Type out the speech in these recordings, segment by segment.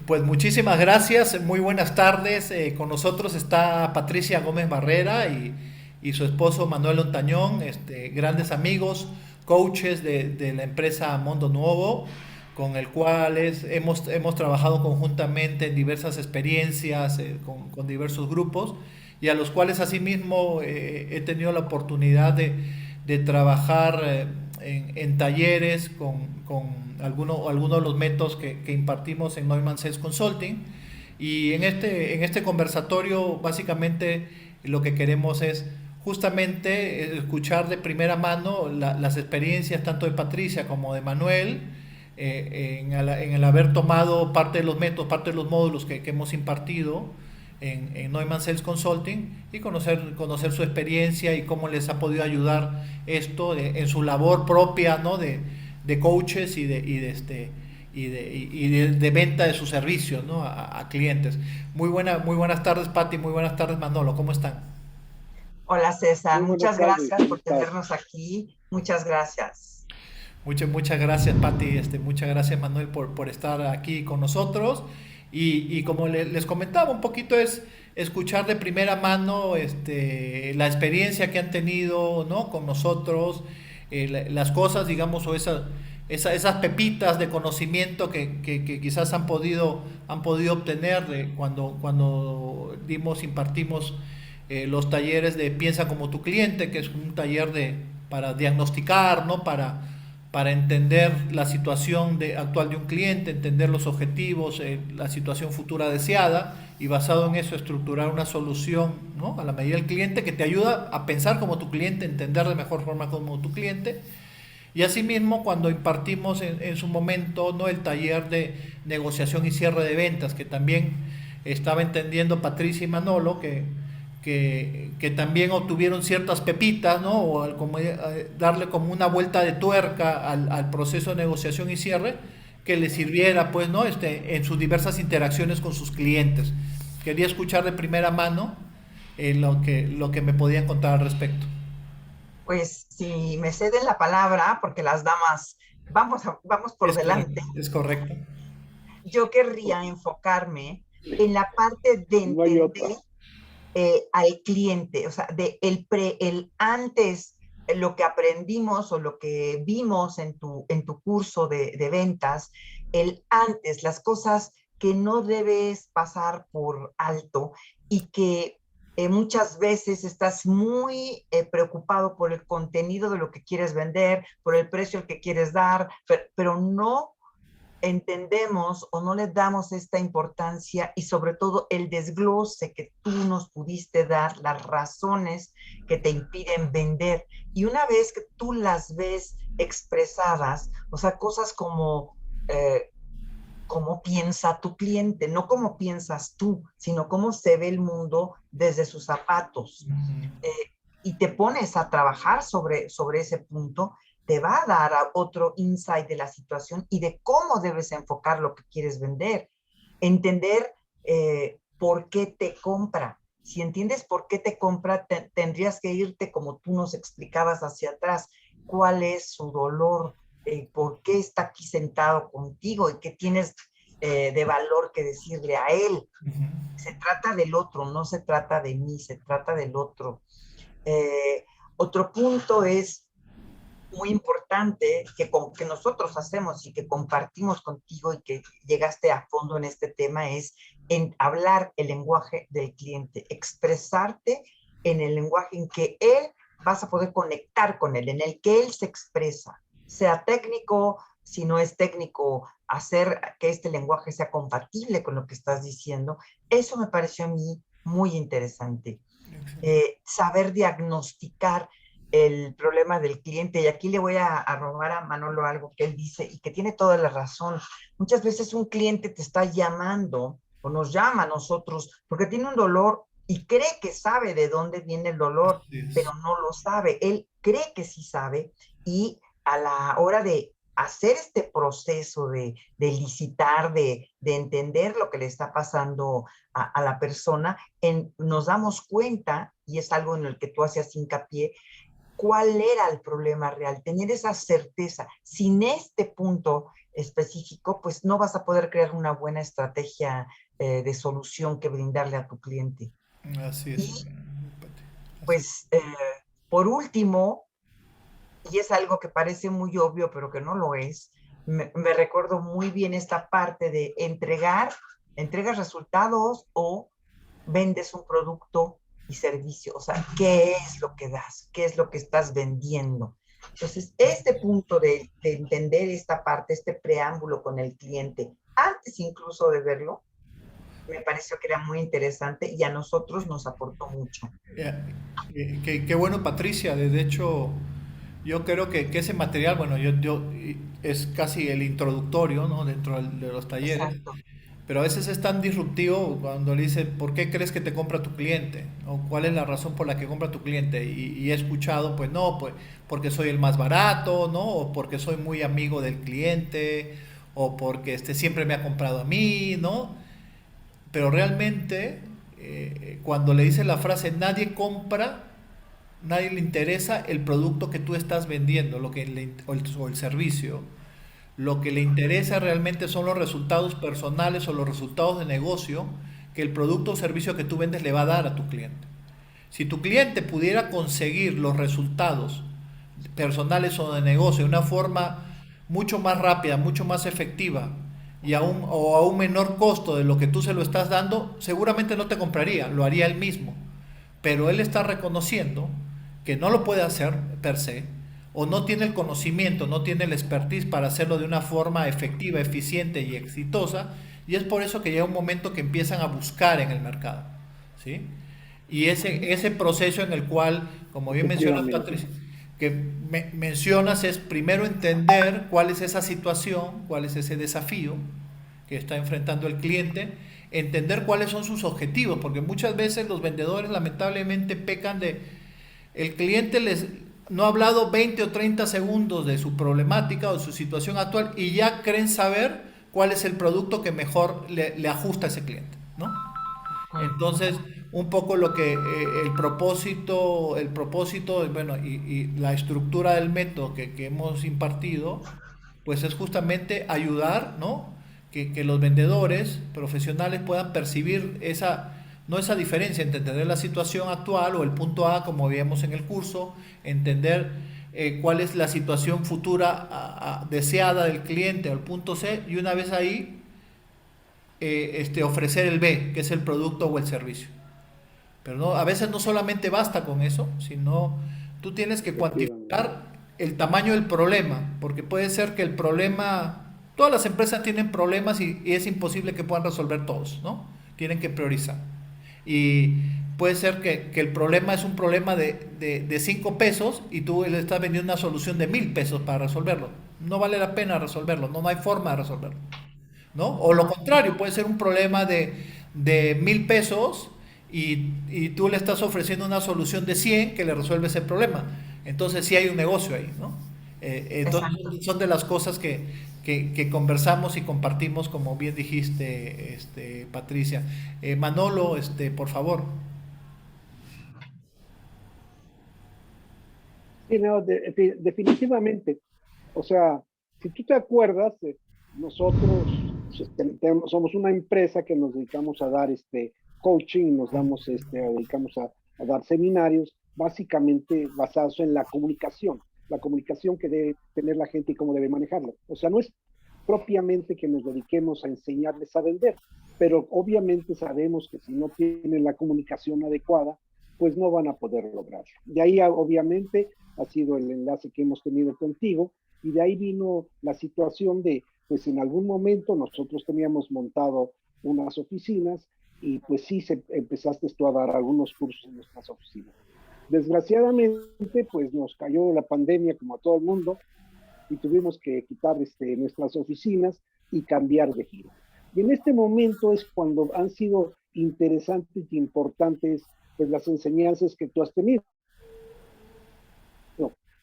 Pues muchísimas gracias, muy buenas tardes. Con nosotros está Patricia Gómez Barrera y su esposo Manuel Ontañón, grandes amigos, coaches de la empresa Mundo Nuevo, con el cual hemos trabajado conjuntamente en diversas experiencias, con diversos grupos, y a los cuales asimismo he tenido la oportunidad de trabajar en talleres con algunos de los métodos que impartimos en Neumann Sales Consulting. Y en este conversatorio básicamente lo que queremos es justamente escuchar de primera mano las experiencias tanto de Patricia como de Manuel, en el haber tomado parte de los métodos, parte de los módulos que hemos impartido en Neumann Sales Consulting, y conocer su experiencia y cómo les ha podido ayudar esto en su labor propia, ¿no? De coaches de venta de sus servicios, ¿no? A clientes. Muy buenas tardes, Pati, muy buenas tardes, Manolo, ¿cómo están? Hola César, Muy buenas muchas tardes, gracias ¿cómo por estás? tenernos aquí. Muchas gracias. Muchas gracias, Pati. Muchas gracias, Manuel, por estar aquí con nosotros. Y como les comentaba, un poquito es escuchar de primera mano la experiencia que han tenido, ¿no? Con nosotros, las cosas, digamos, esas pepitas de conocimiento que quizás han podido obtener cuando impartimos los talleres de Piensa como tu cliente, que es un taller para diagnosticar, ¿no? Para entender la situación actual de un cliente, entender los objetivos, la situación futura deseada, y basado en eso estructurar una solución, ¿no? A la medida del cliente, que te ayuda a pensar como tu cliente, entender de mejor forma como tu cliente. Y asimismo, cuando impartimos en su momento, ¿no? El taller de negociación y cierre de ventas, que también estaba entendiendo Patricia y Manolo, que también obtuvieron ciertas pepitas, ¿no? O como, darle como una vuelta de tuerca al proceso de negociación y cierre, que les sirviera, pues, ¿no? En sus diversas interacciones con sus clientes. Quería escuchar de primera mano lo que me podían contar al respecto. Pues si me ceden la palabra, porque las damas vamos por delante, Es correcto. yo querría enfocarme en la parte de No hay entender otra. al cliente, o sea, el antes, lo que aprendimos o lo que vimos en tu curso de ventas, el antes, las cosas que no debes pasar por alto y que muchas veces estás muy preocupado por el contenido de lo que quieres vender, por el precio al que quieres dar, pero no entendemos o no le damos esta importancia y sobre todo el desglose que tú nos pudiste dar, las razones que te impiden vender. Y una vez que tú las ves expresadas, o sea, cosas como cómo piensa tu cliente, no cómo piensas tú, sino cómo se ve el mundo desde sus zapatos. Eh, y te pones a trabajar sobre ese punto, te va a dar a otro insight de la situación y de cómo debes enfocar lo que quieres vender. Entender por qué te compra. Si entiendes por qué te compra, tendrías que irte como tú nos explicabas hacia atrás. ¿Cuál es su dolor? ¿Por qué está aquí sentado contigo? ¿Y qué tienes de valor que decirle a él? Se trata del otro, no se trata de mí, se trata del otro. Eh, Otro punto es muy importante que nosotros hacemos y que compartimos contigo y que llegaste a fondo en este tema es en hablar el lenguaje del cliente, expresarte en el lenguaje en que él vas a poder conectar con él, en el que él se expresa, sea técnico, si no es técnico, hacer que este lenguaje sea compatible con lo que estás diciendo. Eso me pareció a mí muy interesante. Saber diagnosticar el problema del cliente. Y aquí le voy a robar a Manolo algo que él dice y que tiene toda la razón. Muchas veces un cliente te está llamando o nos llama a nosotros porque tiene un dolor y cree que sabe de dónde viene el dolor, Así es. pero no lo sabe. Él cree que sí sabe y a la hora de hacer este proceso de licitar, de entender lo que le está pasando a la persona, nos damos cuenta, y es algo en el que tú hacías hincapié, cuál era el problema real, tener esa certeza. Sin este punto, específico, pues no vas a poder crear una buena estrategia de solución que brindarle a tu cliente. Así es. Y Así es. pues, por último, y es algo que parece muy obvio, pero que no lo es, me recuerdo muy bien esta parte de entregas resultados o vendes un producto y servicio. O sea, ¿qué es lo que das? ¿Qué es lo que estás vendiendo? Entonces, este punto de entender esta parte, este preámbulo con el cliente, antes incluso de verlo, me pareció que era muy interesante y a nosotros nos aportó mucho. Ya, qué bueno, Patricia. De hecho, yo creo que ese material, bueno, es casi el introductorio, ¿no? Dentro de los talleres. Exacto. Pero a veces es tan disruptivo cuando le dice, ¿por qué crees que te compra tu cliente? ¿O cuál es la razón por la que compra tu cliente? Y he escuchado, pues no, pues porque soy el más barato, ¿no? O porque soy muy amigo del cliente, o porque siempre me ha comprado a mí, ¿no? Pero realmente, cuando le dice la frase, nadie le interesa el producto que tú estás vendiendo, o el servicio. Lo que le interesa realmente son los resultados personales o los resultados de negocio que el producto o servicio que tú vendes le va a dar a tu cliente. Si tu cliente pudiera conseguir los resultados personales o de negocio de una forma mucho más rápida, mucho más efectiva o a un menor costo de lo que tú se lo estás dando, seguramente no te compraría, lo haría él mismo. Pero él está reconociendo que no lo puede hacer per se, o no tiene el conocimiento, no tiene el expertise para hacerlo de una forma efectiva, eficiente y exitosa, y es por eso que llega un momento que empiezan a buscar en el mercado, ¿sí? Y ese proceso en el cual, como bien mencionas, Efectivamente. Patricia, que mencionas es primero entender cuál es esa situación, cuál es ese desafío que está enfrentando el cliente, entender cuáles son sus objetivos, porque muchas veces los vendedores lamentablemente pecan de, el cliente les no ha hablado 20 o 30 segundos de su problemática o de su situación actual y ya creen saber cuál es el producto que mejor le ajusta a ese cliente, ¿no? Ujú. Entonces, un poco lo que el propósito, bueno, y la estructura del método que hemos impartido, pues es justamente ayudar, ¿no? Que los vendedores profesionales puedan percibir no esa diferencia entre entender la situación actual o el punto A, como veíamos en el curso, entender cuál es la situación futura deseada del cliente al punto C, y una vez ahí, ofrecer el B, que es el producto o el servicio. Pero no, a veces no solamente basta con eso, sino tú tienes que Efectivamente. cuantificar el tamaño del problema, porque puede ser que el problema, todas las empresas tienen problemas y es imposible que puedan resolver todos, ¿no? Tienen que priorizar. Y puede ser que el problema es un problema de 5 pesos y tú le estás vendiendo una solución de 1,000 pesos para resolverlo. No vale la pena resolverlo, no hay forma de resolverlo, ¿no? O lo contrario, puede ser un problema de 1,000 pesos y tú le estás ofreciendo una solución de 100 que le resuelve ese problema. Entonces sí hay un negocio ahí, ¿no? Entonces Exacto. son de las cosas que conversamos y compartimos, como bien dijiste, Patricia. Manolo, por favor. Sí, no, definitivamente. O sea, si tú te acuerdas, nosotros somos una empresa que nos dedicamos a dar coaching, dedicamos a dar seminarios, básicamente basados en la comunicación que debe tener la gente y cómo debe manejarla. O sea, no es propiamente que nos dediquemos a enseñarles a vender, pero obviamente sabemos que si no tienen la comunicación adecuada, pues no van a poder lograrlo. De ahí, obviamente, ha sido el enlace que hemos tenido contigo, y de ahí vino la situación de, pues en algún momento nosotros teníamos montado unas oficinas y pues sí empezaste tú a dar algunos cursos en nuestras oficinas. Desgraciadamente, pues nos cayó la pandemia como a todo el mundo y tuvimos que quitar nuestras oficinas y cambiar de giro. Y en este momento es cuando han sido interesantes y importantes pues las enseñanzas que tú has tenido,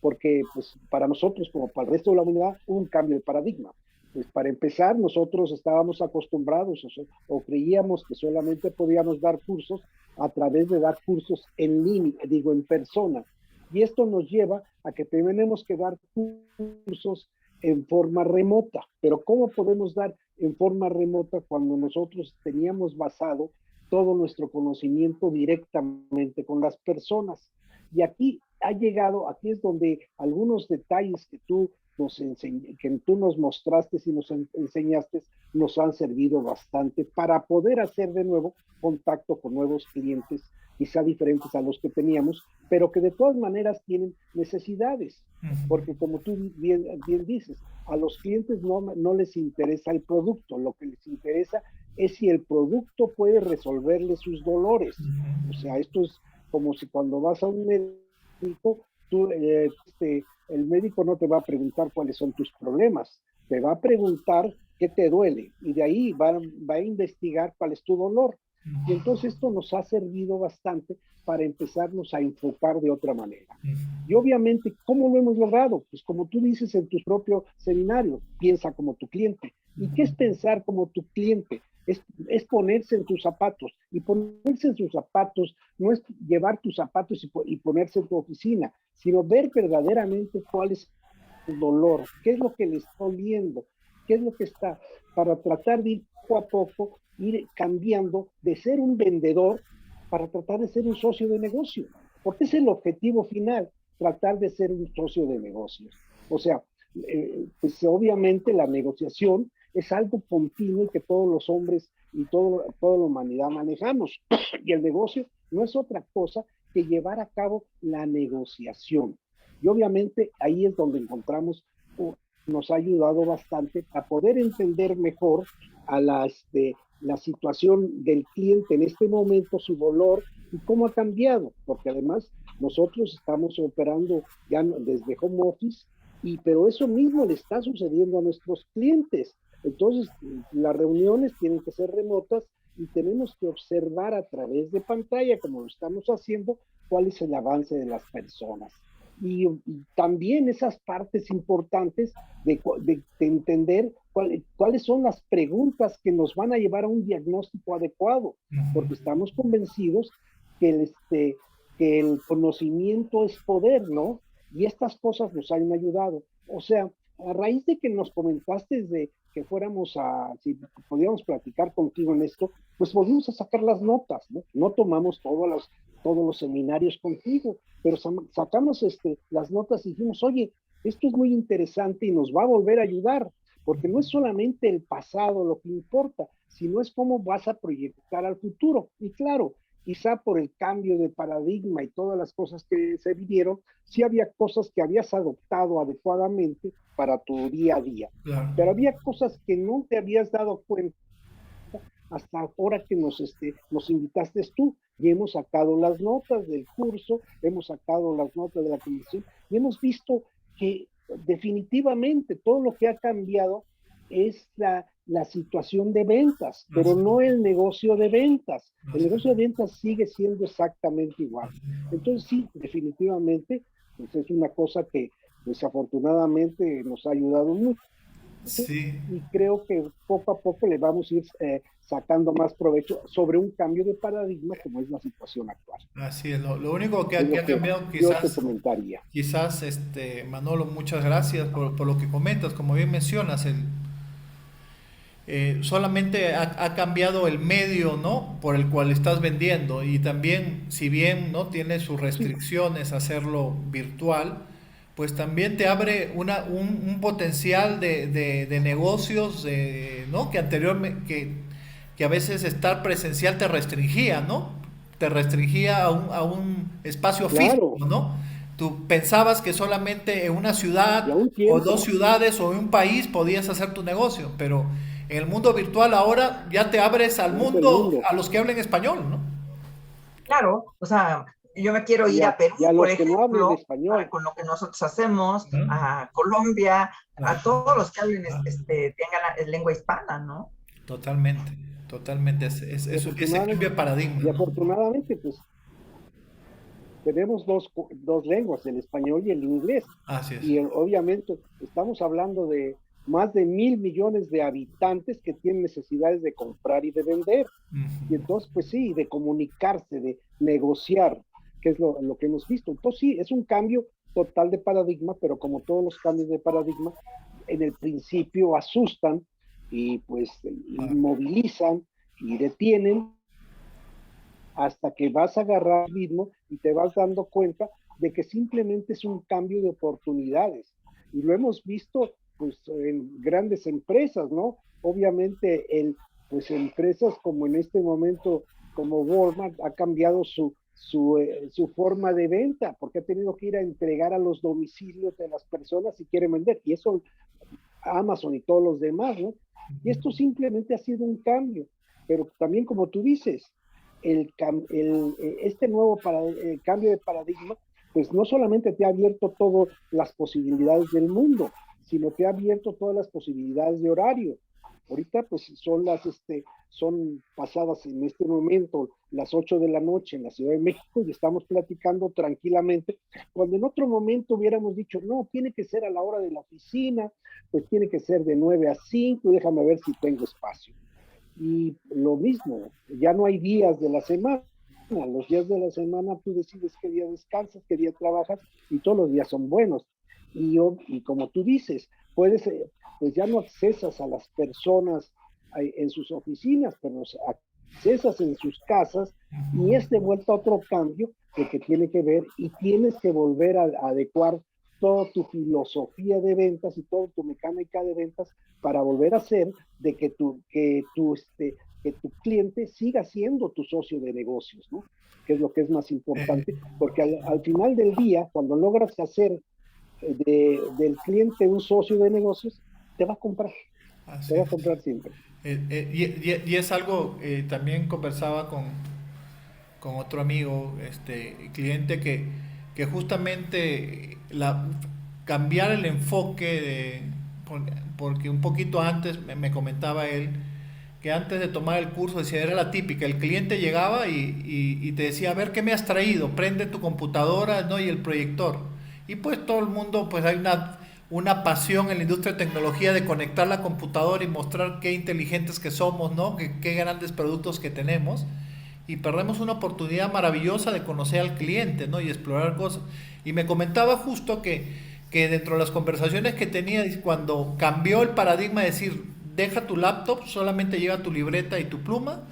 porque pues para nosotros como para el resto de la humanidad hubo un cambio de paradigma. Pues para empezar, nosotros estábamos acostumbrados o creíamos que solamente podíamos dar cursos a través de dar cursos en línea, digo en persona. Y esto nos lleva a que tenemos que dar cursos en forma remota. Pero ¿cómo podemos dar en forma remota cuando nosotros teníamos basado todo nuestro conocimiento directamente con las personas? Y aquí ha llegado, aquí es donde algunos detalles que tú nos mostraste y nos enseñaste, nos han servido bastante para poder hacer de nuevo contacto con nuevos clientes, quizá diferentes a los que teníamos, pero que de todas maneras tienen necesidades, porque como tú bien dices, a los clientes no les interesa el producto, lo que les interesa es si el producto puede resolverles sus dolores. O sea, esto es como si cuando vas a un médico, el médico no te va a preguntar cuáles son tus problemas, te va a preguntar qué te duele y de ahí va a investigar cuál es tu dolor. Y entonces esto nos ha servido bastante para empezarnos a enfocar de otra manera. Y obviamente, ¿cómo lo hemos logrado? Pues como tú dices en tu propio seminario, piensa como tu cliente. ¿Y qué es pensar como tu cliente? Es ponerse en tus zapatos. Y ponerse en sus zapatos no es llevar tus zapatos y ponerse en tu oficina, sino ver verdaderamente cuál es el dolor, qué es lo que le está doliendo, qué es lo que está, para tratar de ir poco a poco, ir cambiando de ser un vendedor para tratar de ser un socio de negocio, porque es el objetivo final, tratar de ser un socio de negocios. O sea, pues obviamente la negociación es algo continuo que todos los hombres y toda la humanidad manejamos. Y el negocio no es otra cosa que llevar a cabo la negociación. Y obviamente ahí es donde encontramos, nos ha ayudado bastante a poder entender mejor a la situación del cliente en este momento, su dolor y cómo ha cambiado, porque además nosotros estamos operando ya desde home office, pero eso mismo le está sucediendo a nuestros clientes. Entonces, las reuniones tienen que ser remotas y tenemos que observar a través de pantalla, como lo estamos haciendo, cuál es el avance de las personas. Y también esas partes importantes de entender cuáles son las preguntas que nos van a llevar a un diagnóstico adecuado, porque estamos convencidos que el conocimiento es poder, ¿no? Y estas cosas nos han ayudado. O sea, a raíz de que nos comentaste de que si podíamos platicar contigo en esto, pues volvimos a sacar las notas, ¿no? No tomamos todos los seminarios contigo, pero sacamos las notas y dijimos, oye, esto es muy interesante y nos va a volver a ayudar, porque no es solamente el pasado lo que importa, sino es cómo vas a proyectar al futuro. Y claro, quizá por el cambio de paradigma y todas las cosas que se vivieron, sí había cosas que habías adoptado adecuadamente para tu día a día, Claro. pero había cosas que no te habías dado cuenta hasta ahora que nos invitaste tú, y hemos sacado las notas del curso, hemos sacado las notas de la convención, y hemos visto que definitivamente todo lo que ha cambiado es la situación de ventas, pero no el negocio de ventas. El negocio de ventas sigue siendo exactamente igual. Entonces sí, definitivamente, pues es una cosa que desafortunadamente nos ha ayudado mucho. Sí. Y creo que poco a poco le vamos a ir sacando más provecho sobre un cambio de paradigma como es la situación actual. Así es, lo único que Es ha lo que cambiado yo te comentaría. quizás Manolo, muchas gracias por lo que comentas, como bien mencionas, solamente ha cambiado el medio, ¿no? Por el cual estás vendiendo y también, si bien, ¿no? Tiene sus restricciones hacerlo virtual, pues también te abre un potencial de negocios, ¿no? Que anteriormente, que a veces estar presencial te restringía, ¿no? Te restringía a un espacio físico, Claro, ¿no? Tú pensabas que solamente en una y a ciudad un o dos tiempo, ciudades o en un país podías hacer tu negocio, pero en el mundo virtual ahora ya te abres al es el mundo, mundo. a los que hablen español, ¿no? Claro, o sea, yo me quiero ir a Perú, Y a por los que no hablen ejemplo, español, con lo que nosotros hacemos, Ujú. a Colombia, Claro. a todos los que hablen, tengan lengua hispana, ¿no? Totalmente, totalmente. y Ese cambio de paradigma, ¿no? afortunadamente, pues tenemos dos lenguas, el español y el inglés. Así es. Y obviamente estamos hablando de más de 1.000 millones de habitantes que tienen necesidades de comprar y de vender. Y Ujú. entonces, pues sí, de comunicarse, de negociar, que es lo que hemos visto. Entonces sí, es un cambio total de paradigma, pero como todos los cambios de paradigma, en el principio asustan y pues inmovilizan y detienen hasta que vas a agarrar ritmo y te vas dando cuenta de que simplemente es un cambio de oportunidades. Y lo hemos visto pues en grandes empresas, ¿no? Obviamente pues empresas como en este momento, como Walmart, ha cambiado su forma de venta, porque ha tenido que ir a entregar a los domicilios de las personas si quieren vender. Y eso Amazon y todos los demás, ¿no? Y esto simplemente ha sido un cambio. Pero también, como tú dices, este nuevo cambio de paradigma, pues no solamente te ha abierto todas las posibilidades del mundo, sino te ha abierto todas las posibilidades de horario. Ahorita pues son pasadas en este momento las 8 de la noche en la Ciudad de México y estamos platicando tranquilamente, cuando en otro momento hubiéramos dicho, no, tiene que ser a la hora de la oficina, pues tiene que ser de 9 a 5, déjame ver si tengo espacio. Y lo mismo, ya no hay días de la semana. Los días de la semana tú decides qué día descansas, qué día trabajas y todos los días son buenos. Y como tú dices, pues ya no accesas a las personas en sus oficinas, pero accesas en sus casas y es de vuelta otro cambio de que tiene que ver y tienes que volver a adecuar toda tu filosofía de ventas y toda tu mecánica de ventas para volver a hacer de que tu cliente siga siendo tu socio de negocios, ¿no? Que es lo que es más importante, porque al final del día, cuando logras hacer del cliente un socio de negocios, te va a comprar, Así te va a es. comprar siempre. Y es algo, también conversaba con otro amigo, cliente, que justamente cambiar el enfoque porque un poquito antes me comentaba él que antes de tomar el curso, decía, era la típica, el cliente llegaba y te decía, a ver, ¿qué me has traído? Prende tu computadora, ¿no? Y el proyector. Y pues todo el mundo, pues hay una pasión en la industria de tecnología de conectar la computadora y mostrar qué inteligentes que somos, ¿no? Qué grandes productos que tenemos. Y perdemos una oportunidad maravillosa de conocer al cliente, ¿no? Y explorar cosas. Y me comentaba justo que dentro de las conversaciones que tenía, cuando cambió el paradigma de decir, deja tu laptop, solamente lleva tu libreta y tu pluma,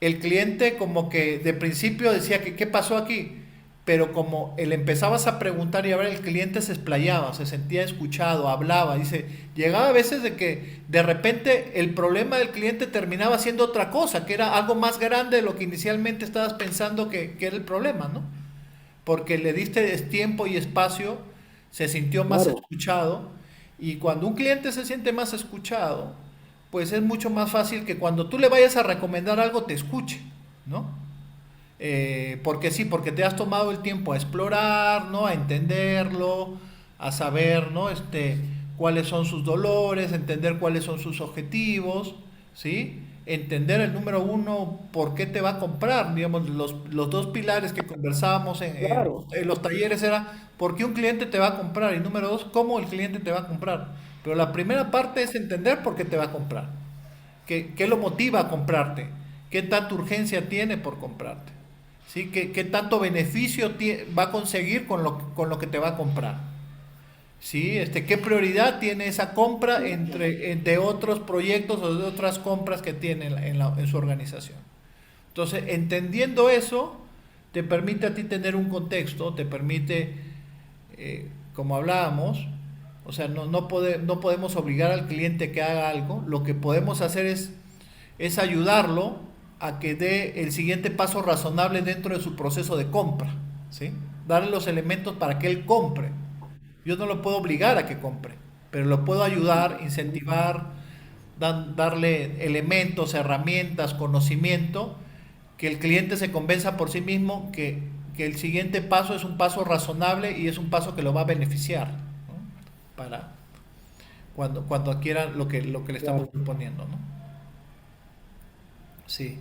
el cliente como que de principio decía que qué pasó aquí, pero como le empezabas a preguntar y a ver, el cliente se explayaba, se sentía escuchado, hablaba, dice, llegaba a veces de que de repente el problema del cliente terminaba siendo otra cosa, que era algo más grande de lo que inicialmente estabas pensando que era el problema, ¿no? Porque le diste tiempo y espacio, se sintió más Claro, escuchado, y cuando un cliente se siente más escuchado, pues es mucho más fácil que cuando tú le vayas a recomendar algo te escuche, ¿no? Porque sí, porque te has tomado el tiempo a explorar, ¿no? A entenderlo, a saber, ¿no? Cuáles son sus dolores, entender cuáles son sus objetivos, ¿sí? Entender el número uno, por qué te va a comprar. Digamos, los dos pilares que conversábamos claro, en los talleres era por qué un cliente te va a comprar y número dos, cómo el cliente te va a comprar. Pero la primera parte es entender por qué te va a comprar. ¿Qué lo motiva a comprarte? ¿Qué tanta urgencia tiene por comprarte? ¿Sí? ¿Qué tanto beneficio va a conseguir con lo que te va a comprar? ¿Sí? ¿Qué prioridad tiene esa compra entre otros proyectos o de otras compras que tiene en su organización? Entonces, entendiendo eso, te permite a ti tener un contexto, te permite, como hablábamos, o sea, no podemos obligar al cliente que haga algo, lo que podemos hacer es ayudarlo a que dé el siguiente paso razonable dentro de su proceso de compra, ¿sí? Darle los elementos para que él compre. Yo no lo puedo obligar a que compre, pero lo puedo ayudar, incentivar, darle elementos, herramientas, conocimiento, que el cliente se convenza por sí mismo que el siguiente paso es un paso razonable y es un paso que lo va a beneficiar, ¿no? Para cuando adquiera lo que le estamos claro, proponiendo, ¿no? Sí.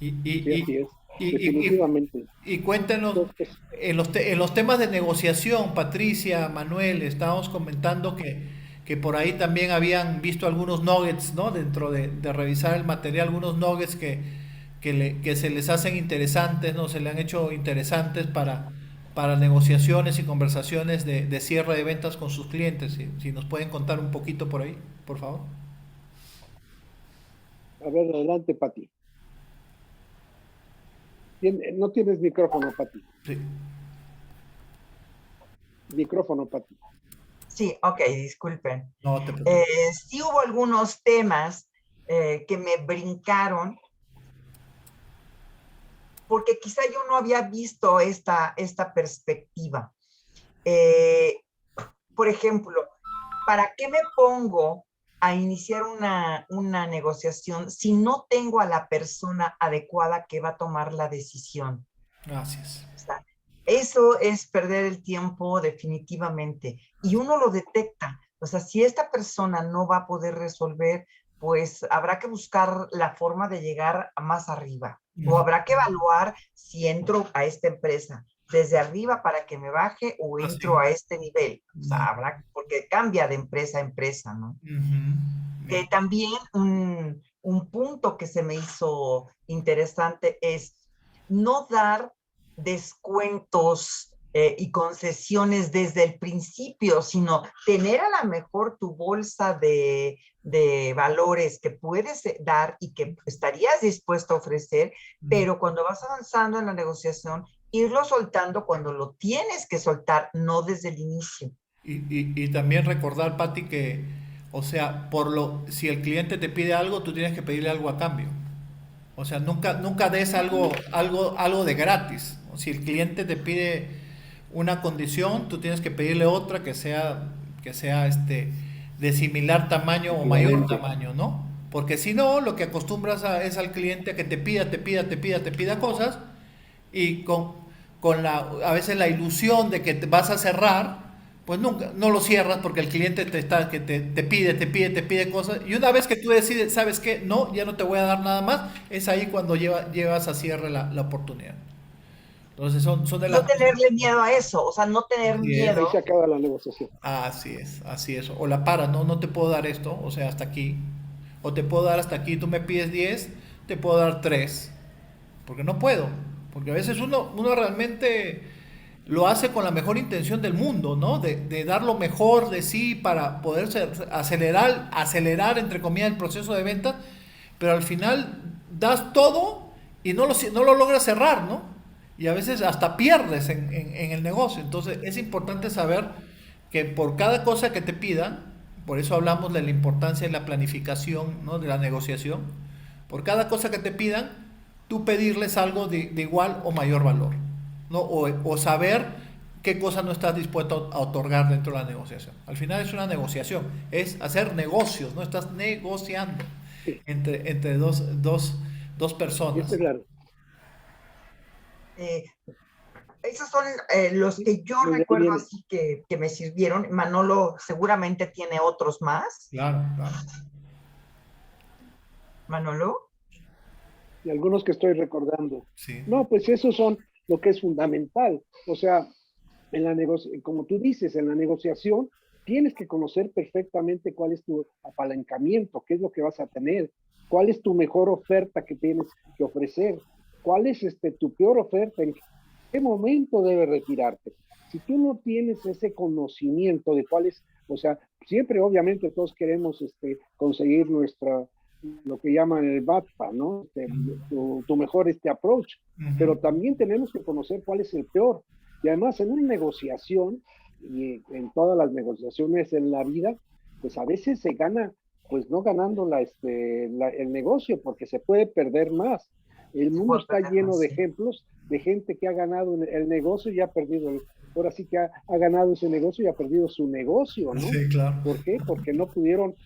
Y, sí, y, así es, y, y, y, definitivamente. y cuéntenos, Entonces, en los temas de negociación, Patricia, Manuel, estábamos comentando que por ahí también habían visto algunos nuggets, ¿no? Dentro de revisar el material, algunos nuggets que se les hacen interesantes, ¿no? Se le han hecho interesantes para negociaciones y conversaciones de cierre de ventas con sus clientes. Si nos pueden contar un poquito por ahí, por favor. A ver, adelante, Pati. No tienes micrófono, Pati. Sí. Micrófono, Pati. Sí, ok, disculpen. No te preocupes. Sí hubo algunos temas que me brincaron, porque quizá yo no había visto esta perspectiva. Por ejemplo, ¿para qué me pongo a iniciar una negociación si no tengo a la persona adecuada que va a tomar la decisión? Gracias. O sea, eso es perder el tiempo definitivamente. Y uno lo detecta. O sea, si esta persona no va a poder resolver, pues habrá que buscar la forma de llegar a más arriba. O habrá que evaluar si entro a esta empresa desde arriba para que me baje o entro a este nivel. O sea, habrá, porque cambia de empresa a empresa, ¿no? También un punto que se me hizo interesante es no dar descuentos y concesiones desde el principio, sino tener a lo mejor tu bolsa de valores que puedes dar y que estarías dispuesto a ofrecer, pero cuando vas avanzando en la negociación, irlo soltando cuando lo tienes que soltar, no desde el inicio. Y también recordar, Pati, que, o sea, si el cliente te pide algo, tú tienes que pedirle algo a cambio. O sea, nunca des algo de gratis. Si el cliente te pide una condición, tú tienes que pedirle otra que sea de similar tamaño o mayor tamaño, ¿no? Porque si no, lo que acostumbras es al cliente a que te pida cosas y a veces la ilusión de que te vas a cerrar, pues nunca, no lo cierras porque el cliente te pide cosas. Y una vez que tú decides, ¿sabes qué? No, ya no te voy a dar nada más, es ahí cuando llevas a cierre la oportunidad. Entonces son de las No cosas. tenerle miedo a eso, o sea, no tener Así es. Ahí se miedo. acaba la negociación. Así es. O la para, no te puedo dar esto, o sea, hasta aquí. O te puedo dar hasta aquí, tú me pides 10, te puedo dar 3. Porque no puedo. Porque a veces uno realmente lo hace con la mejor intención del mundo, ¿no? De dar lo mejor de sí para poder acelerar, entre comillas, el proceso de venta, pero al final das todo y no lo logras cerrar, ¿no? Y a veces hasta pierdes en el negocio. Entonces es importante saber que por cada cosa que te pidan, por eso hablamos de la importancia de la planificación, ¿no? De la negociación, por cada cosa que te pidan, tú pedirles algo de igual o mayor valor, ¿no? O saber qué cosa no estás dispuesto a otorgar dentro de la negociación. Al final es una negociación, es hacer negocios, ¿no? Estás negociando Sí. entre dos personas. Eso es claro. Esos son los que yo recuerdo así que me sirvieron. Manolo seguramente tiene otros más. Claro. Manolo. Y algunos que estoy recordando. Sí. No, pues esos son lo que es fundamental. O sea, como tú dices, en la negociación tienes que conocer perfectamente cuál es tu apalancamiento, qué es lo que vas a tener, cuál es tu mejor oferta que tienes que ofrecer, cuál es tu peor oferta, en qué momento debes retirarte. Si tú no tienes ese conocimiento de cuál es, o sea, siempre obviamente todos queremos conseguir lo que llaman el BATPA, ¿no? Tu mejor approach, pero también tenemos que conocer cuál es el peor. Y además en una negociación, y en todas las negociaciones en la vida, pues a veces se gana, pues no ganando el negocio, porque se puede perder más. El mundo está lleno de ejemplos de gente que ha ganado el negocio y ha perdido, ahora sí que ha ganado ese negocio y ha perdido su negocio, ¿no? Sí, claro. ¿Por qué? Porque no pudieron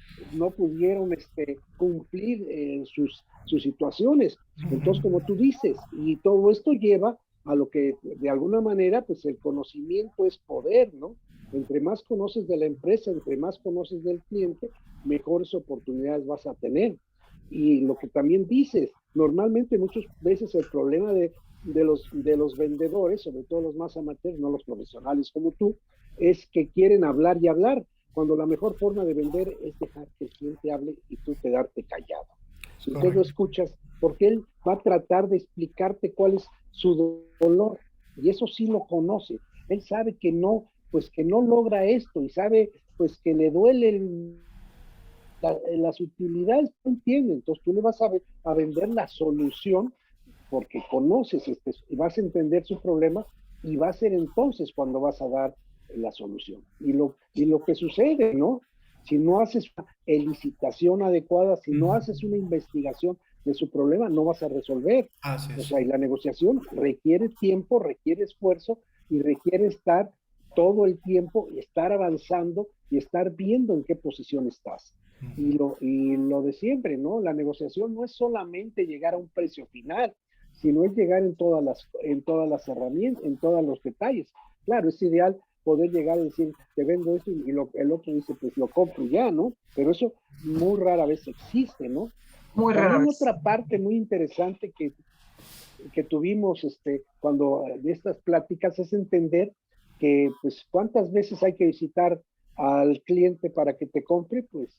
cumplir sus situaciones. Entonces, como tú dices, y todo esto lleva a lo que de alguna manera, pues el conocimiento es poder, ¿no? Entre más conoces de la empresa, entre más conoces del cliente, mejores oportunidades vas a tener. Y lo que también dices, normalmente muchas veces el problema de los vendedores, sobre todo los más amateurs, no los profesionales como tú, es que quieren hablar y hablar, cuando la mejor forma de vender es dejar que el cliente hable y tú quedarte callado. Entonces lo escuchas, porque él va a tratar de explicarte cuál es su dolor. y eso sí lo conoce. Él sabe que no, pues que no logra esto y sabe pues que le duele las utilidades, no entiende. Entonces tú le vas a vender la solución porque conoces y vas a entender su problema y va a ser entonces cuando vas a dar la solución. Y lo que sucede, ¿no? Si no haces una elicitación adecuada, si no haces una investigación de su problema, no vas a resolver. Así O es. sea, y la negociación requiere tiempo, requiere esfuerzo y requiere estar todo el tiempo, estar avanzando y estar viendo en qué posición estás. Y lo de siempre, ¿no? La negociación no es solamente llegar a un precio final, sino es llegar en todas las herramientas, en todos los detalles. Claro, es ideal poder llegar a decir, te vendo esto, y el otro dice, pues lo compro ya, ¿no? Pero eso muy rara vez existe, ¿no? Muy rara También vez. otra parte muy interesante que tuvimos cuando de estas pláticas es entender que, pues, cuántas veces hay que visitar al cliente para que te compre, pues,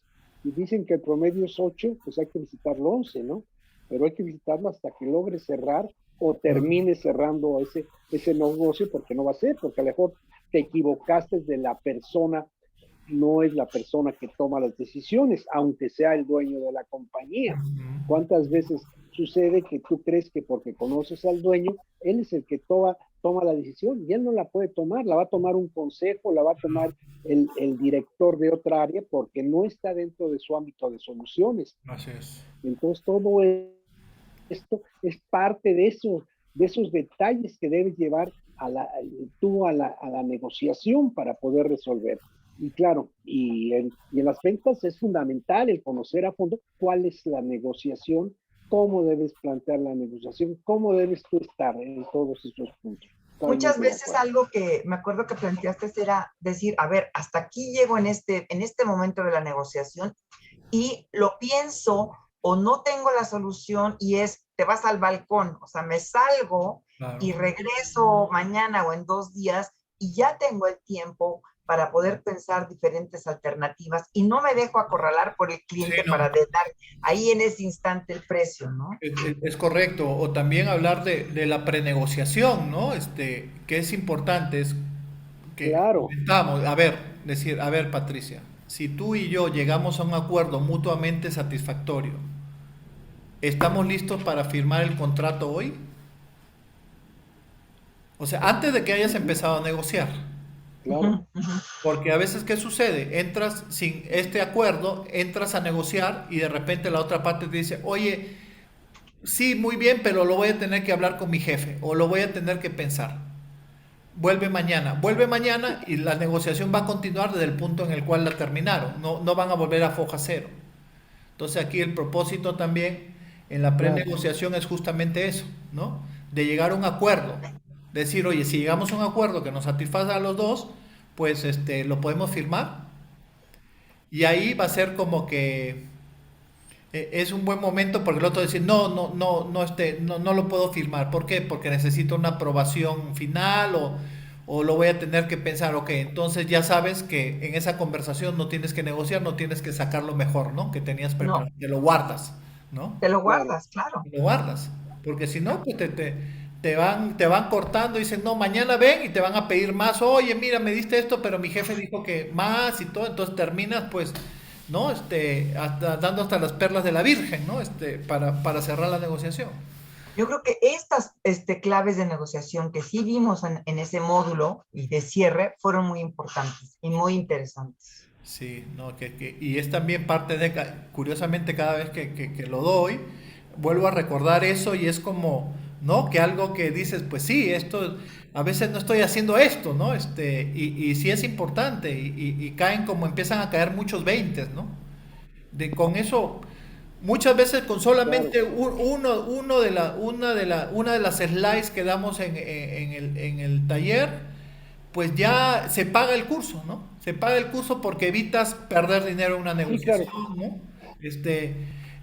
y dicen que el promedio es 8, pues hay que visitarlo 11, ¿no? Pero hay que visitarlo hasta que logre cerrar o termine cerrando ese negocio, porque no va a ser, porque a lo mejor te equivocaste de la persona, no es la persona que toma las decisiones, aunque sea el dueño de la compañía. ¿Cuántas veces sucede que tú crees que porque conoces al dueño, él es el que toma la decisión y él no la puede tomar, la va a tomar un consejo, la va a tomar el director de otra área porque no está dentro de su ámbito de soluciones? Así es. Entonces todo esto es parte de esos detalles que debes llevar tú a la negociación para poder resolver. Y claro, y en las ventas es fundamental el conocer a fondo cuál es la negociación, cómo debes plantear la negociación, cómo debes tú estar en todos esos puntos. Muchas veces algo que me acuerdo que planteaste era decir, a ver, hasta aquí llego en este momento de la negociación y lo pienso o no tengo la solución y te vas al balcón, o sea, me salgo y regreso mañana o en 2 días y ya tengo el tiempo para poder pensar diferentes alternativas y no me dejo acorralar por el cliente para dar ahí en ese instante el precio, ¿no? Es correcto. O también hablar de la prenegociación, ¿no? Que es importante, es que Claro, comentamos, decir, a ver, Patricia, si tú y yo llegamos a un acuerdo mutuamente satisfactorio, ¿estamos listos para firmar el contrato hoy? O sea, antes de que hayas empezado a negociar. claro. Porque a veces, ¿qué sucede? Entras sin este acuerdo, entras a negociar y de repente la otra parte te dice, oye, sí, muy bien, pero lo voy a tener que hablar con mi jefe o lo voy a tener que pensar. Vuelve mañana y la negociación va a continuar desde el punto en el cual la terminaron. No, no van a volver a foja cero. Entonces aquí el propósito también en la Claro. prenegociación es justamente eso, ¿no? De llegar a un acuerdo. Decir, oye, si llegamos a un acuerdo que nos satisfaga a los dos, pues lo podemos firmar. Y ahí va a ser como que es un buen momento porque el otro dice, no, no, no, no, no lo puedo firmar. ¿Por qué? Porque necesito una aprobación final o lo voy a tener que pensar. Ok, entonces ya sabes que en esa conversación no tienes que negociar, no tienes que sacar lo mejor, ¿no? Que tenías No, preparado, te lo guardas, ¿no? te lo Claro. guardas, claro. Te lo guardas. Porque si no, pues te van cortando y dicen, no, mañana ven y te van a pedir más. Oye, mira, me diste esto, pero mi jefe dijo que más y todo. Entonces terminas, pues, ¿no? Dando hasta las perlas de la Virgen, ¿no? Para cerrar la negociación. Yo creo que estas claves de negociación que sí vimos en ese módulo y de cierre fueron muy importantes y muy interesantes. Sí, no, y es también parte curiosamente, cada vez que lo doy, vuelvo a recordar eso y es como, ¿no? Que algo que dices, pues sí, a veces no estoy haciendo esto, ¿no? Y sí es importante y caen como empiezan a caer muchos veintes, ¿no? Con eso, muchas veces con Claro. solamente una de las slides que damos en el taller, pues ya se paga el curso, ¿no? Se paga el curso porque evitas perder dinero en una Sí, claro. negociación, ¿no?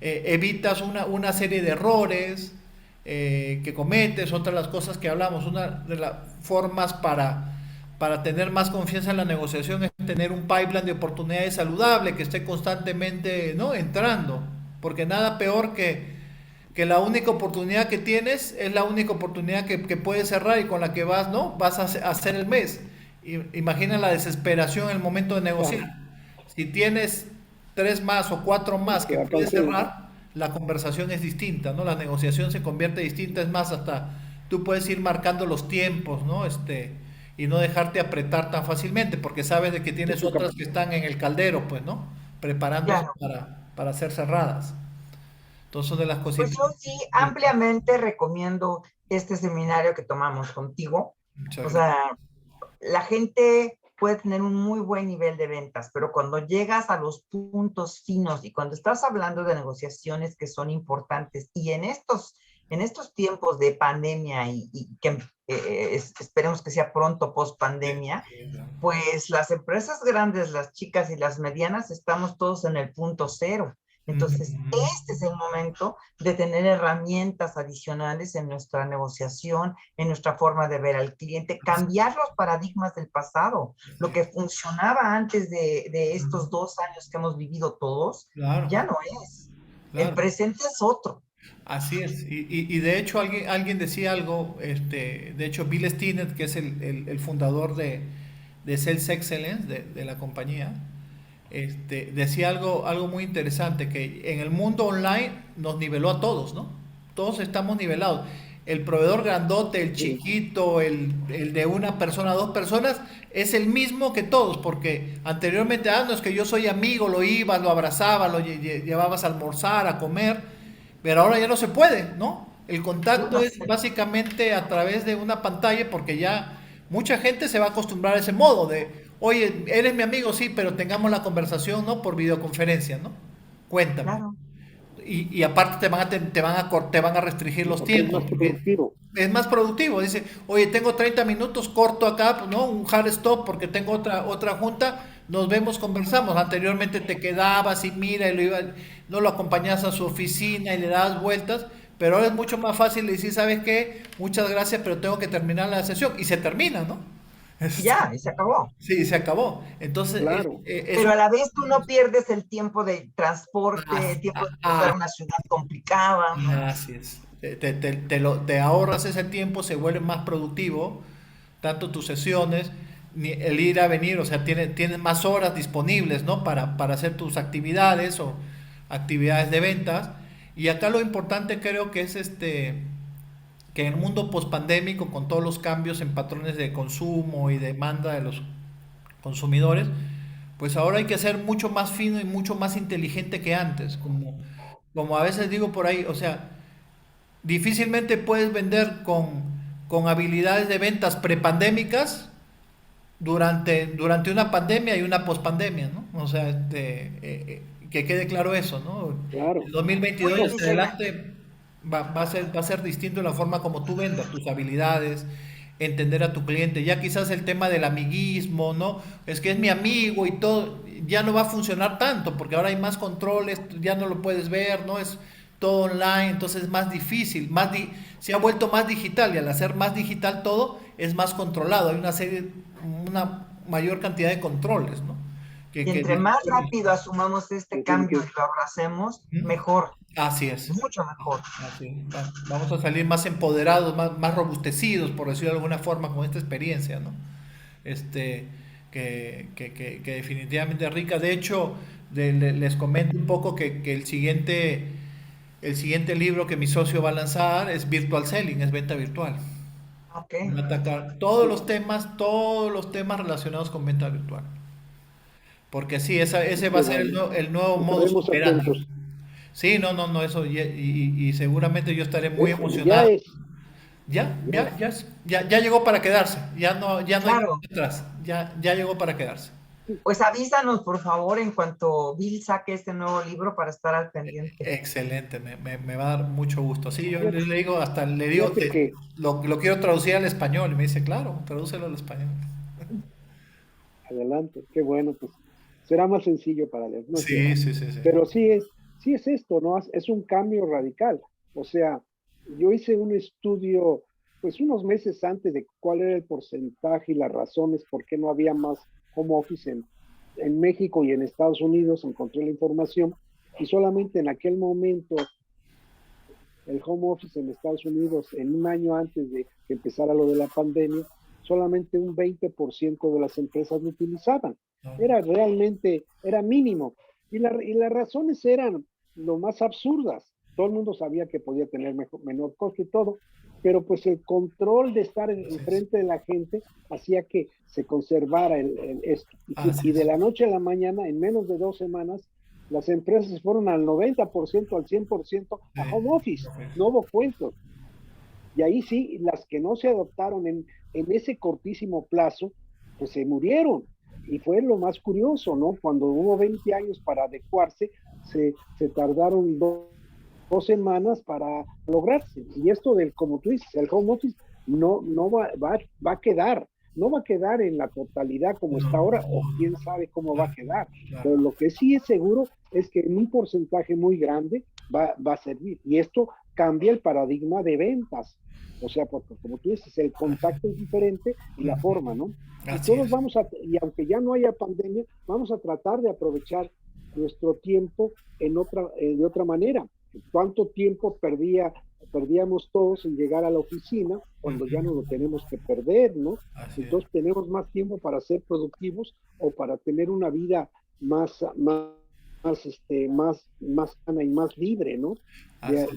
Evitas una serie de errores que cometes, otras las cosas que hablamos. Una de las formas para tener más confianza en la negociación es tener un pipeline de oportunidades saludable que esté constantemente, ¿no? Entrando, porque nada peor que que la única oportunidad que tienes es la única oportunidad que puedes cerrar y con la que vas, ¿no? Vas a hacer el mes. Imagina la desesperación en el momento de negociar. Claro, Si tienes tres más o cuatro más se que va puedes cancelando. cerrar, la conversación es distinta, ¿no? La negociación se convierte distinta, es más, hasta tú puedes ir marcando los tiempos, ¿no? Y no dejarte apretar tan fácilmente, porque sabes de que Sí, tienes porque, otras que están en el caldero, pues, ¿no? Preparándose Claro. para ser cerradas. Entonces son de las Pues cositas. yo sí ampliamente recomiendo este seminario que tomamos contigo. O Muchas gracias. sea, la gente puede tener un muy buen nivel de ventas, pero cuando llegas a los puntos finos y cuando estás hablando de negociaciones que son importantes y en estos tiempos de pandemia y que esperemos que sea pronto post Sí, pandemia, sí, claro. pues las empresas grandes, las chicas y las medianas, estamos todos en el punto cero. Entonces, Ujú. este es el momento de tener herramientas adicionales en nuestra negociación, en nuestra forma de ver al cliente, cambiar los paradigmas del pasado. Lo Sí, que funcionaba antes de estos 2 años que hemos vivido todos, claro, ya no es. El claro. presente es otro. Así es. Y de hecho alguien decía algo, de hecho Bill Stinnett, que es el fundador de Sales Excellence, de la compañía, decía algo muy interesante, que en el mundo online nos niveló a todos, ¿no? Todos estamos nivelados. El proveedor grandote, el sí, chiquito, el de una persona, dos personas, es el mismo que todos, porque anteriormente, no es que yo soy amigo, lo ibas, lo abrazabas, lo llevabas a almorzar, a comer, pero ahora ya no se puede, ¿no? El contacto No es sé. básicamente a través de una pantalla porque ya mucha gente se va a acostumbrar a ese modo de, oye, eres mi amigo, sí, pero tengamos la conversación, ¿no? Por videoconferencia, ¿no? Cuéntame. Claro. Y aparte te van a restringir sí, los porque es tiempos, más porque productivo. es más productivo. Dice, oye, tengo 30 minutos, corto acá, pues, ¿no? Un hard stop porque tengo otra junta, nos vemos, conversamos. Anteriormente te quedabas y mira, no lo acompañas a su oficina y le das vueltas, pero ahora es mucho más fácil decir, ¿sabes qué? Muchas gracias, pero tengo que terminar la sesión. Y se termina, ¿no? Y ya, y se acabó. Sí, se acabó. Entonces, Claro, es Pero un... a la vez tú no pierdes el tiempo de transporte, el tiempo de cruzar una ciudad complicada, ¿no? Así es. Te ahorras ese tiempo, se vuelve más productivo, tanto tus sesiones, el ir a venir, o sea, tienes más horas disponibles, ¿no? Para hacer tus actividades o actividades de ventas. Y acá lo importante creo que es que en el mundo pospandémico, con todos los cambios en patrones de consumo y demanda de los consumidores, pues ahora hay que ser mucho más fino y mucho más inteligente que antes, como a veces digo por ahí, o sea, difícilmente puedes vender con habilidades de ventas prepandémicas durante una pandemia y una pospandemia, ¿no? O sea, que quede claro eso, ¿no? El claro. 2022 Muy y hacia difícilmente. adelante va a ser distinto la forma como tú vendas tus habilidades, entender a tu cliente. Ya quizás el tema del amiguismo, ¿no? Es que es mi amigo y todo, ya no va a funcionar tanto, porque ahora hay más controles, ya no lo puedes ver, ¿no? Es todo online, entonces es más difícil, se ha vuelto más digital y al hacer más digital todo es más controlado, hay una mayor cantidad de controles, ¿no? Y Que entre más rápido asumamos este cambio y Definitivo. lo abracemos, ¿Mm? mejor, Así es. mucho mejor. Así es. Vamos a salir más empoderados, más robustecidos, por decirlo de alguna forma, con esta experiencia, ¿no? Este, que definitivamente es rica. De hecho, les comento un poco que el siguiente libro que mi socio va a lanzar es Virtual Selling, es venta virtual. Ok. Va a atacar todos los temas relacionados con venta virtual. Porque sí, ese va Qué a ser bueno. el nuevo modus Estaremos operandi. atentos. Sí, no, eso, y seguramente yo estaré muy Ya emocionado. es, Ya, ya ya, es. ya llegó para quedarse. Ya no hay Claro. marcha atrás. Ya llegó para quedarse. Pues avísanos, por favor, en cuanto Bill saque este nuevo libro para estar al pendiente. Excelente, me va a dar mucho gusto. Sí, yo Fíjate, le digo, hasta le digo, fíjate que, lo quiero traducir al español. Y me dice, claro, tradúcelo al español. adelante, qué bueno, pues será más sencillo para leer, no es cierto. Sí, sí, sí, sí. Pero sí es esto, ¿no? Es un cambio radical. O sea, yo hice un estudio, pues unos meses antes de cuál era el porcentaje y las razones por qué no había más home office en México y en Estados Unidos, encontré la información y solamente en aquel momento el home office en Estados Unidos en un año antes de que empezara lo de la pandemia, solamente un 20% de las empresas lo utilizaban. Era realmente, era mínimo. Y las razones eran lo más absurdas. Todo el mundo sabía que podía tener menor costo y todo, pero pues el control de estar en frente de la gente hacía que se conservara esto. Y de la noche a la mañana, en menos de 2 semanas, las empresas se fueron al 90%, al 100% a home office. No hubo cuentos. Y ahí sí, las que no se adoptaron en ese cortísimo plazo, pues se murieron. Y fue lo más curioso, ¿no? Cuando hubo 20 años para adecuarse, se tardaron 2 semanas para lograrse. Y esto del, como tú dices, el home office no va a quedar. No va a quedar en la totalidad como está ahora, o quién sabe cómo va a quedar. Pero lo que sí es seguro es que en un porcentaje muy grande va a servir. Y esto cambia el paradigma de ventas. O sea, porque como tú dices, el contacto es diferente y la forma, ¿no? Y todos y aunque ya no haya pandemia, vamos a tratar de aprovechar nuestro tiempo de otra manera. ¿Cuánto tiempo perdíamos todos en llegar a la oficina cuando ya no lo tenemos que perder, ¿no? Entonces tenemos más tiempo para ser productivos o para tener una vida más sana y más libre, ¿no?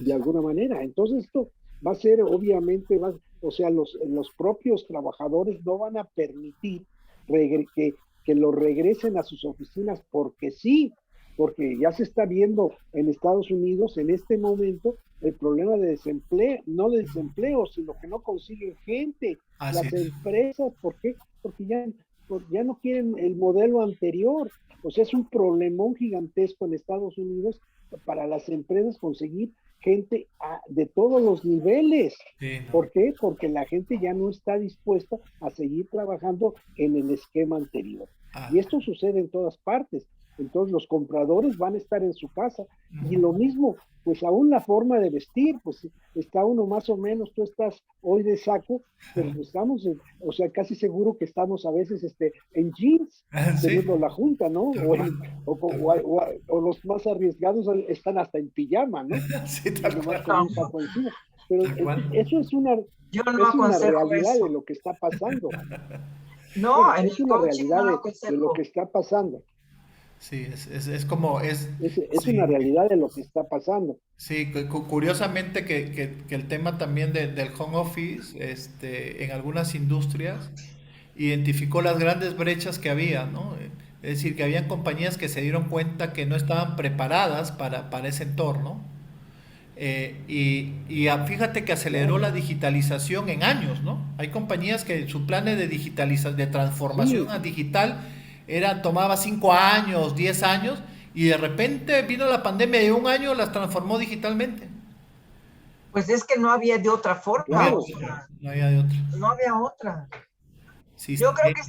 De alguna manera. Entonces esto va a ser, obviamente, o sea, los propios trabajadores no van a permitir que lo regresen a sus oficinas porque sí, porque ya se está viendo en Estados Unidos en este momento el problema de desempleo, no de desempleo, sino que no consiguen gente. Las empresas, ¿por qué? Porque ya no quieren el modelo anterior. O sea, es un problemón gigantesco en Estados Unidos para las empresas conseguir gente de todos los niveles. ¿Por qué? Porque la gente ya no está dispuesta a seguir trabajando en el esquema anterior. Y esto sucede en todas partes. Entonces los compradores van a estar en su casa. Y lo mismo, pues aún la forma de vestir, pues está uno más o menos, tú estás hoy de saco, pero estamos, o sea, casi seguro que estamos a veces en jeans, teniendo la junta, ¿no? O los más arriesgados están hasta en pijama, ¿no? Sí, tal cual. Pero eso es una realidad de lo que está pasando. No, bueno, es una realidad de lo que está pasando. Sí, es como... Es una realidad de lo que está pasando. Sí, curiosamente que el tema también del home office en algunas industrias identificó las grandes brechas que había, ¿no? Es decir, que habían compañías que se dieron cuenta que no estaban preparadas para ese entorno. Fíjate que aceleró la digitalización en años, ¿no? Hay compañías que su plan de de transformación digital tomaba 5 años, 10 años, y de repente vino la pandemia y en un año las transformó digitalmente. Pues es que no había de otra forma. Claro, no había de otra. No había otra. Sí, yo creo que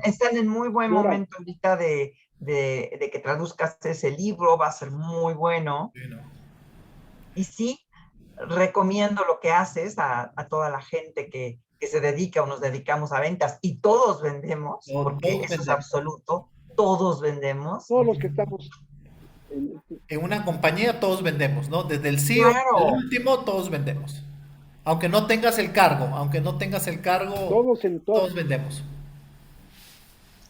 están en muy buen momento ahorita de que traduzcas ese libro, va a ser muy bueno. Sí, ¿no? Y sí, recomiendo lo que haces a toda la gente que se dedica o nos dedicamos a ventas, y todos vendemos, porque eso es absoluto, todos vendemos. Todos los que estamos en una compañía todos vendemos, ¿no? Desde el CEO al último todos vendemos. Aunque no tengas el cargo, todos vendemos.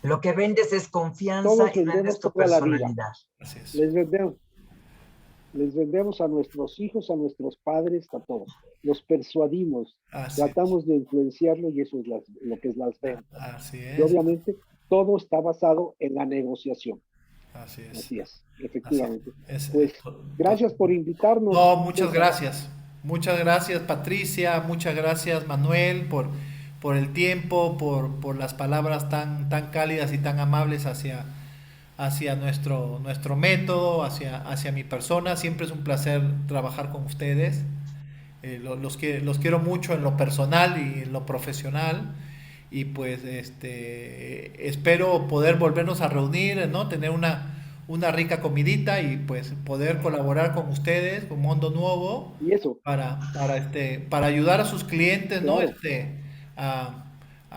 Lo que vendes es confianza y vendes tu personalidad. Así es. Les vendemos a nuestros hijos, a nuestros padres, a todos. Los persuadimos, tratamos de influenciarlo, y eso es lo que es las ventas. Así es. Y obviamente todo está basado en la negociación. Así es, efectivamente. Pues gracias por invitarnos. No, muchas gracias. Muchas gracias, Patricia, muchas gracias, Manuel, por el tiempo, por las palabras tan cálidas y tan amables hacia nuestro método, hacia mi persona. Siempre es un placer trabajar con ustedes. Los quiero mucho en lo personal y en lo profesional. Y pues espero poder volvernos a reunir, ¿no? Tener una rica comidita y pues poder colaborar con ustedes, con Mundo Nuevo, y eso para ayudar a sus clientes, ¿no? Claro.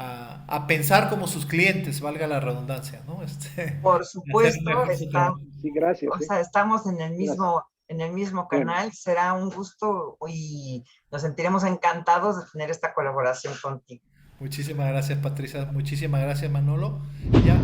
A pensar como sus clientes, valga la redundancia, ¿no? Por supuesto, sí, gracias. O sea, estamos en el mismo en el mismo Bueno, canal. Será un gusto y nos sentiremos encantados de tener esta colaboración contigo. Muchísimas gracias, Patricia. Muchísimas gracias, Manolo. Ya,